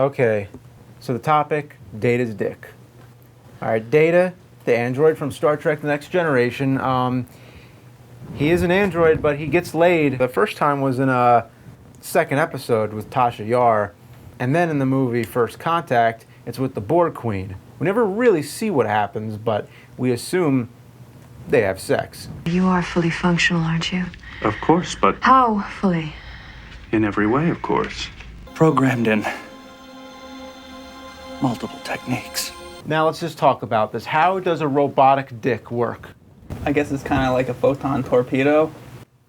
Okay, so the topic, Data's dick. All right, Data, the android from Star Trek The Next Generation. He is an android, but he gets laid. The first time was in a second episode with Tasha Yar, and then in the movie First Contact, it's with the Borg Queen. We never really see what happens, but we assume they have sex. You are fully functional, aren't you? Of course, but How fully? in every way, of course. Programmed in multiple techniques. Now let's just talk about this. How does a robotic dick work? I guess it's kind of like a photon torpedo.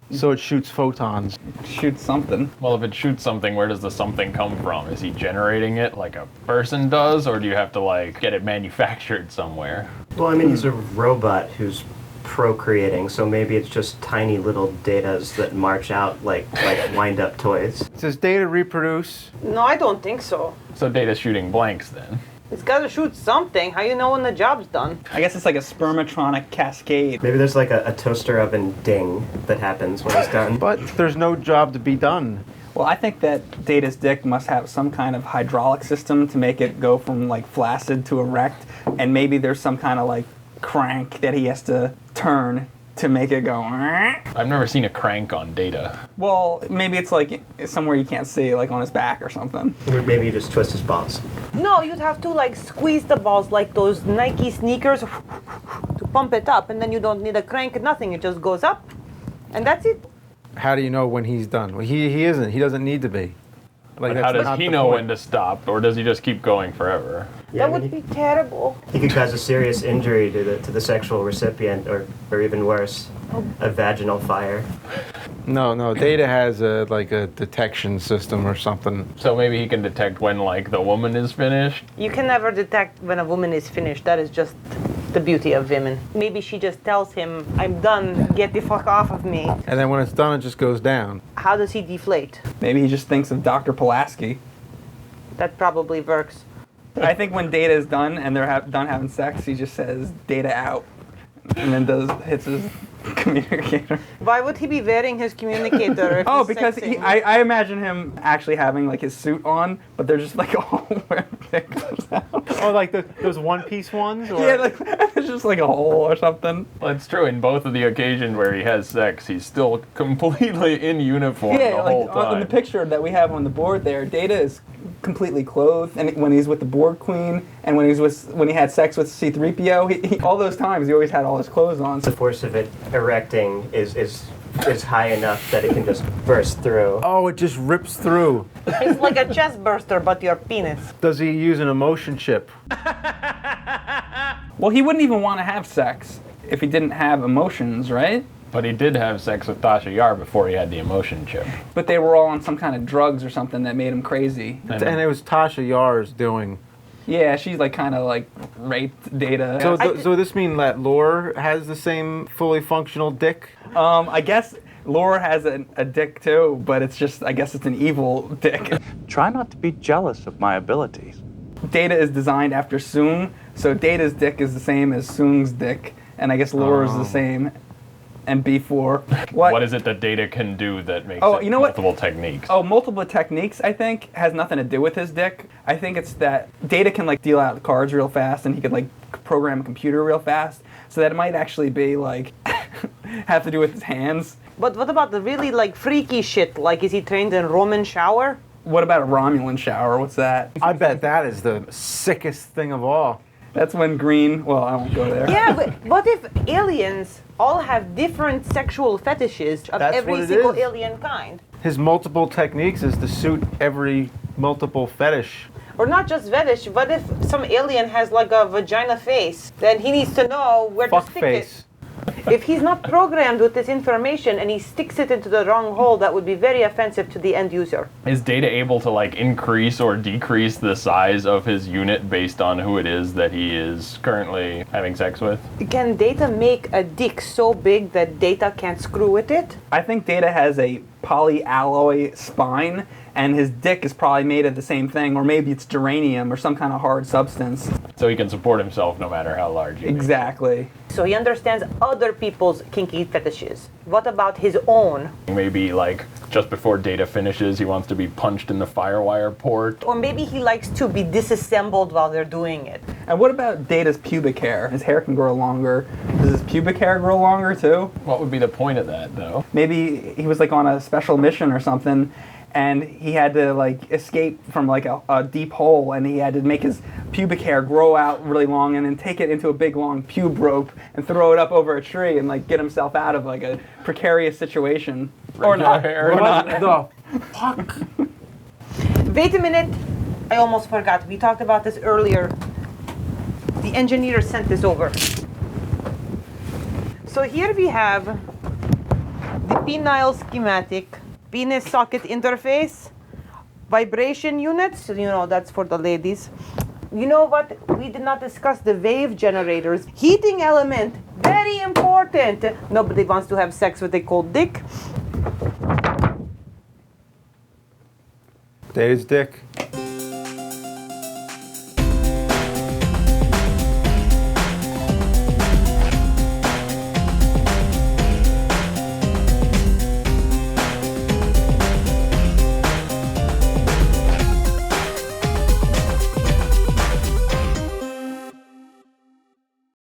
So it shoots photons. It shoots something. Well, if it shoots something, where does the something come from? Is he generating it like a person does, or do you have to like get it manufactured somewhere? Well, I mean, he's a robot who's procreating, so maybe it's just tiny little datas that march out like wind-up toys. Does Data reproduce? No, I don't think so. So Data's shooting blanks then. It's got to shoot something. How you know when the job's done? I guess it's like a spermatronic cascade. Maybe there's like a toaster oven ding that happens when it's done. But there's no job to be done. Well, I think that Data's dick must have some kind of hydraulic system to make it go from like flaccid to erect, and maybe there's some kind of like crank that he has to turn to make it go. I've never seen a crank on Data. Well, maybe it's like somewhere you can't see, like on his back or something. Or maybe you just twist his balls. No, you'd have to like squeeze the balls like those Nike sneakers to pump it up, and then you don't need a crank, nothing. It just goes up, and that's it. How do you know when he's done? Well, he isn't. He doesn't need to be. Like, But how that's does not he the know point. when to stop, or does he just keep going forever? Yeah, That would be terrible. He could cause a serious injury to the sexual recipient, or even worse, a vaginal fire. No. Data has a detection system or something. So maybe he can detect when like the woman is finished. You can never detect when a woman is finished. That is just the beauty of women. Maybe she just tells him, "I'm done. Get the fuck off of me." And then when it's done, it just goes down. How does he deflate? Maybe he just thinks of Dr. Pulaski. That probably works. I think when Data is done and they're done having sex, he just says "Data out," and then hits his communicator. Why would he be wearing his communicator? If Oh, he's because sexing? I imagine him actually having like his suit on, but there's just like a hole where it comes out. Oh, like those one-piece ones? Or? Yeah, like it's just like a hole or something. Well, it's true. In both of the occasions where he has sex, he's still completely in uniform the whole time. In the picture that we have on the board there, Data is completely clothed, and when he's with the Borg Queen, and when he had sex with C-3PO, he all those times he always had all his clothes on. The force of it erecting is high enough that it can just burst through. Oh, it just rips through. It's like a chest burster, but your penis. Does he use an emotion chip? Well, he wouldn't even want to have sex if he didn't have emotions, right? But he did have sex with Tasha Yar before he had the emotion chip. But they were all on some kind of drugs or something that made him crazy. And it was Tasha Yar's doing. Yeah, she's like kind of like raped Data. So this means that Lore has the same fully functional dick? I guess Laura has a dick too, but it's just, I guess it's an evil dick. Try not to be jealous of my abilities. Data is designed after Soong, so Data's dick is the same as Soong's dick, and I guess Laura's the same. And B4. What is it that Data can do that makes it multiple techniques? Oh, multiple techniques, I think, has nothing to do with his dick. I think it's that Data can like deal out cards real fast, and he could like program a computer real fast, so that it might actually be like have to do with his hands. But what about the really like freaky shit? Like, is he trained in Roman shower? What about a Romulan shower? What's that? I bet that is the sickest thing of all. That's when Green, well, I won't go there. Yeah, but what if aliens all have different sexual fetishes of That's every what it single is. alien kind? His multiple techniques is to suit every multiple fetish. Or not just fetish, what if some alien has like a vagina face? Then he needs to know where Fuck to stick face. it. If he's not programmed with this information and he sticks it into the wrong hole, that would be very offensive to the end user. Is Data able to like increase or decrease the size of his unit based on who it is that he is currently having sex with? Can Data make a dick so big that Data can't screw with it? I think Data has a polyalloy spine, and his dick is probably made of the same thing, or maybe it's geranium or some kind of hard substance. So he can support himself no matter how large he is. Exactly. So he understands other people's kinky fetishes. What about his own? Maybe like just before Data finishes, he wants to be punched in the firewire port. Or maybe he likes to be disassembled while they're doing it. And what about Data's pubic hair? His hair can grow longer. Does his pubic hair grow longer too? What would be the point of that, though? Maybe he was like on a special mission or something, and he had to like escape from like a deep hole, and he had to make his pubic hair grow out really long and then take it into a big long pube rope and throw it up over a tree and like get himself out of like a precarious situation. Or not. Hair. Or not. The fuck? Wait a minute. I almost forgot. We talked about this earlier. The engineer sent this over. So here we have the penile schematic, penis socket interface, vibration units, you know, that's for the ladies. You know what? We did not discuss the wave generators. Heating element, very important. Nobody wants to have sex with a cold dick. Data's dick.